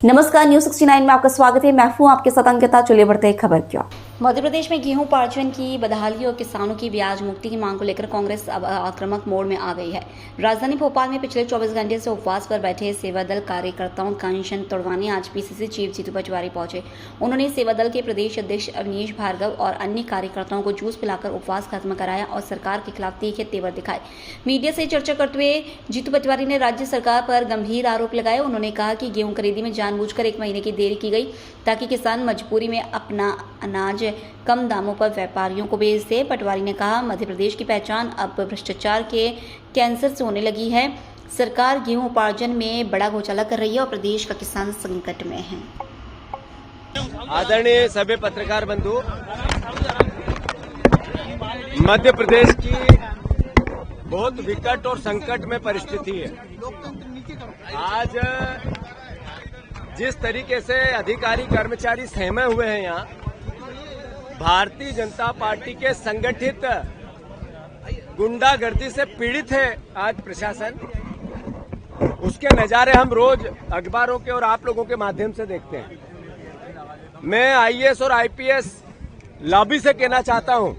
नमस्कार, न्यूज 69 में आपका स्वागत है। मैं हूं आपके साथ अंकिता। चलिए बढ़ते हैं खबर की ओर। मध्य प्रदेश में गेहूं उपार्जन की बदहाली और किसानों की ब्याज मुक्ति की मांग को लेकर कांग्रेस अब आक्रामक मोड में आ गई है। राजधानी भोपाल में पिछले 24 घंटे से उपवास पर बैठे सेवा दल कार्यकर्ताओं का अनशन तोड़वाने आज पीसीसी चीफ जीतू पटवारी पहुंचे। उन्होंने सेवा दल के प्रदेश अध्यक्ष अवनीश भार्गव और अन्य कार्यकर्ताओं को जूस पिलाकर उपवास खत्म कराया और सरकार के खिलाफ तीखे तेवर दिखाए। मीडिया से चर्चा करते हुए जीतू पटवारी ने राज्य सरकार पर गंभीर आरोप लगाए। उन्होंने कहा कि गेहूं खरीदी में जानबूझकर 1 महीने की देरी की गई ताकि किसान मजबूरी में अपना अनाज कम दामों पर व्यापारियों को बेच दे। पटवारी ने कहा, मध्य प्रदेश की पहचान अब भ्रष्टाचार के कैंसर से होने लगी है। सरकार गेहूं उपार्जन में बड़ा घोटाला कर रही है और प्रदेश का किसान संकट में है। आदरणीय सभी पत्रकार बंधु, मध्य प्रदेश की बहुत विकट और संकट में परिस्थिति है। आज जिस तरीके से अधिकारी कर्मचारी सहमे हुए हैं, यहाँ भारतीय जनता पार्टी के संगठित गुंडागर्दी से पीड़ित है आज प्रशासन, उसके नजारे हम रोज अखबारों के और आप लोगों के माध्यम से देखते हैं। मैं आईएएस और आईपीएस लॉबी से कहना चाहता हूं,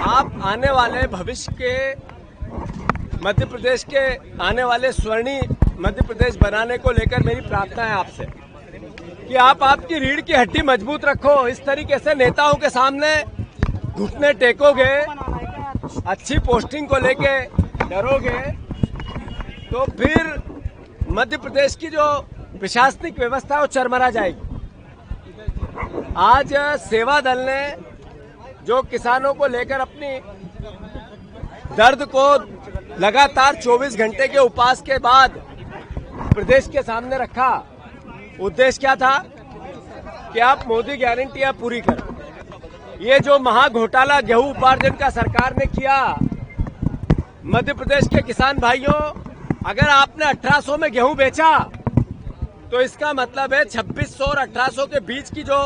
आप आने वाले भविष्य के मध्य प्रदेश के आने वाले स्वर्णिम मध्य प्रदेश बनाने को लेकर मेरी प्रार्थना है आपसे कि आप आपकी रीढ़ की हड्डी मजबूत रखो। इस तरीके से नेताओं के सामने घुटने टेकोगे, अच्छी पोस्टिंग को लेके डरोगे, तो फिर मध्य प्रदेश की जो प्रशासनिक व्यवस्था है वो चरमरा जाएगी। आज सेवा दल ने जो किसानों को लेकर अपनी दर्द को लगातार 24 घंटे के उपवास के बाद प्रदेश के सामने रखा, उद्देश्य क्या था कि आप मोदी गारंटियां पूरी करें। ये जो महाघोटाला गेहूं उपार्जन का सरकार ने किया, मध्य प्रदेश के किसान भाइयों, अगर आपने 1800 में गेहूं बेचा तो इसका मतलब है 2600 और 1800 के बीच की जो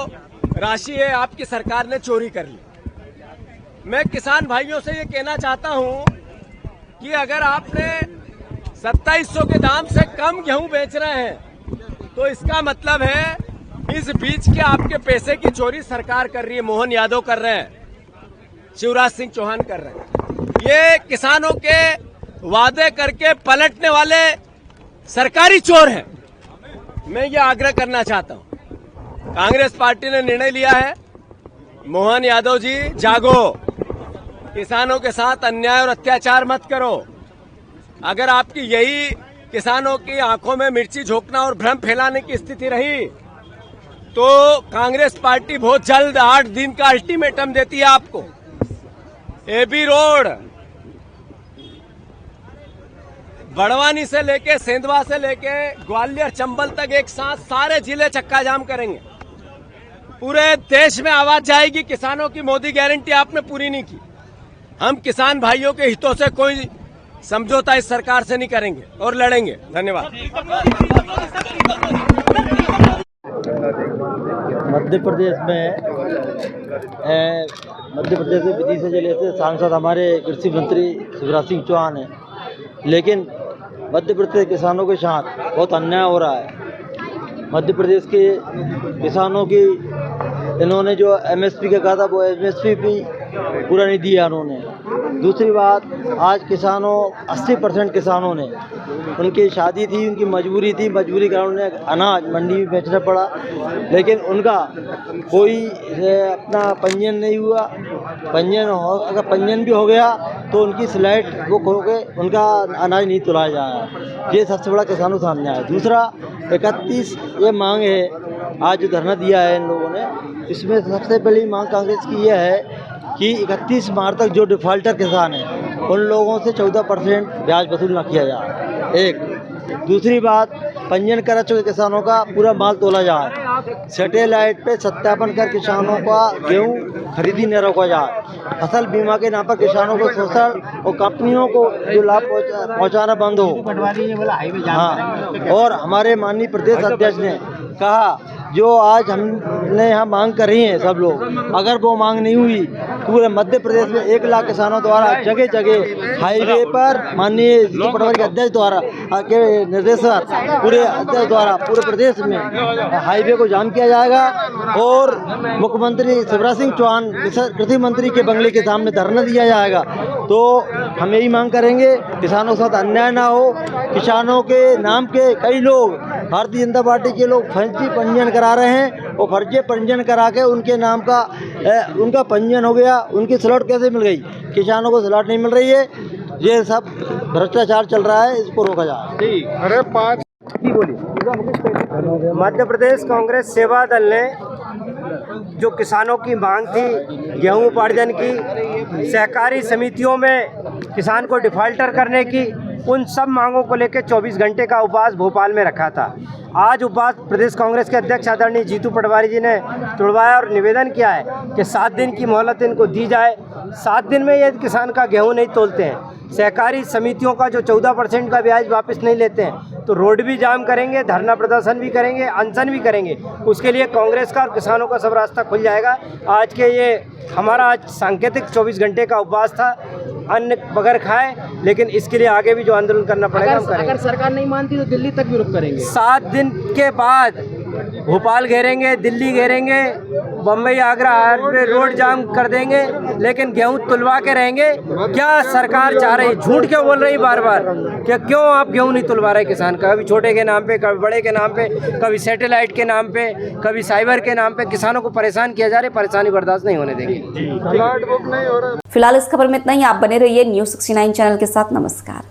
राशि है आपकी सरकार ने चोरी कर ली। मैं किसान भाइयों से ये कहना चाहता हूं कि अगर आपने 2700 के दाम से कम गेहूं बेच रहे हैं तो इसका मतलब है इस बीच के आपके पैसे की चोरी सरकार कर रही है। मोहन यादव कर रहे हैं, शिवराज सिंह चौहान कर रहे हैं। ये किसानों के वादे करके पलटने वाले सरकारी चोर हैं। मैं ये आग्रह करना चाहता हूं, कांग्रेस पार्टी ने निर्णय लिया है, मोहन यादव जी जागो, किसानों के साथ अन्याय और अत्याचार मत करो। अगर आपकी यही किसानों की आंखों में मिर्ची झोंकना और भ्रम फैलाने की स्थिति रही तो कांग्रेस पार्टी बहुत जल्द 8 दिन का अल्टीमेटम देती है आपको। एबी रोड, बड़वानी से लेके सेंधवा से लेके ग्वालियर चंबल तक एक साथ सारे जिले चक्का जाम करेंगे। पूरे देश में आवाज जाएगी, किसानों की मोदी गारंटी आपने पूरी नहीं की। हम किसान भाइयों के हितों से कोई समझौता इस सरकार से नहीं करेंगे और लड़ेंगे। धन्यवाद। मध्य प्रदेश में विदिशा जिले से सांसद हमारे कृषि मंत्री शिवराज सिंह चौहान हैं, लेकिन मध्य प्रदेश किसानों के साथ बहुत अन्याय हो रहा है। मध्य प्रदेश के किसानों की इन्होंने जो एमएसपी का कहा था वो एमएसपी भी पूरा नहीं दिया उन्होंने। दूसरी बात, आज किसानों 80% किसानों ने, उनकी शादी थी, उनकी मजबूरी थी, मजबूरी के कारण उन्हें अनाज मंडी में बेचना पड़ा, लेकिन उनका कोई अपना पंजीयन नहीं हुआ। अगर पंजीयन भी हो गया तो उनकी स्लाइड वो खो के उनका अनाज नहीं तुलाया जा रहा। ये सबसे बड़ा किसानों के सामने आया। दूसरा, 31 ये मांग है, आज जो धरना दिया है इन लोगों ने, इसमें सबसे पहली मांग कांग्रेस की यह है कि 31 मार्च तक जो डिफॉल्टर किसान हैं उन लोगों से 14% ब्याज वसूल न किया जाए। एक दूसरी बात, पंजीयन करा चुके किसानों का पूरा माल तोला जाए। सैटेलाइट पे सत्यापन कर किसानों का गेहूँ खरीदी न रोका जाए। फसल बीमा के नाम पर किसानों को शोषण और कंपनियों को जो लाभ पहुँचाना बंद हो। हाँ, और हमारे माननीय प्रदेश अध्यक्ष ने कहा जो आज हमने यहाँ मांग कर रही हैं सब लोग, अगर वो मांग नहीं हुई तो पूरे मध्य प्रदेश में 1 लाख किसानों द्वारा जगह जगह हाईवे पर माननीय जीतू पटवारी के अध्यक्ष द्वारा के निर्देशन पूरे अध्यक्ष द्वारा पूरे प्रदेश में हाईवे को जाम किया जाएगा और मुख्यमंत्री शिवराज सिंह चौहान कृषि मंत्री के बंगले के सामने धरना दिया जाएगा। तो हम यही मांग करेंगे किसानों के साथ अन्याय ना हो। किसानों के नाम के कई लोग भारतीय जनता पार्टी के लोग फर्जी पंजीयन करा रहे हैं और फर्जी पंजीयन करा के उनके नाम का उनका पंजीयन हो गया, उनकी स्लॉट कैसे मिल गई? किसानों को स्लॉट नहीं मिल रही है। ये सब भ्रष्टाचार चल रहा है, इसको रोका जाए। अरे पाँच मध्य प्रदेश कांग्रेस सेवा दल ने जो किसानों की मांग थी गेहूं उपार्जन की, सहकारी समितियों में किसान को डिफाल्टर करने की, उन सब मांगों को लेकर 24 घंटे का उपवास भोपाल में रखा था। आज उपवास प्रदेश कांग्रेस के अध्यक्ष आदरणीय जीतू पटवारी जी ने तोड़वाया और निवेदन किया है कि 7 दिन की मोहलत इनको दी जाए। 7 दिन में यदि किसान का गेहूं नहीं तोलते हैं, सहकारी समितियों का जो 14% का ब्याज वापस नहीं लेते हैं, तो रोड भी जाम करेंगे, धरना प्रदर्शन भी करेंगे, अनशन भी करेंगे। उसके लिए कांग्रेस का और किसानों का सब रास्ता खुल जाएगा। आज के ये हमारा आज सांकेतिक 24 घंटे का उपवास था, अन्न बगैर खाए, लेकिन इसके लिए आगे भी जो आंदोलन करना पड़ेगा हम करेंगे। अगर सरकार नहीं मानती तो दिल्ली तक भी रुक करेंगे। 7 दिन के बाद भोपाल घेरेंगे, दिल्ली घेरेंगे, बम्बई आगरा हाईवे रोड जाम कर देंगे, लेकिन गेहूं तुलवा के रहेंगे। क्या सरकार चाह रही, झूठ क्यों बोल रही बार बार कि क्यों आप गेहूं नहीं तुलवा रहे किसान का? कभी छोटे के नाम पे, कभी बड़े के नाम पे, कभी सैटेलाइट के नाम पे, कभी साइबर के नाम पे किसानों को परेशान किया जा रहा है। परेशानी बर्दाश्त नहीं होने देंगे। फिलहाल इस खबर में इतना ही। आप बने रहिए न्यूज़ 69 चैनल के साथ। नमस्कार।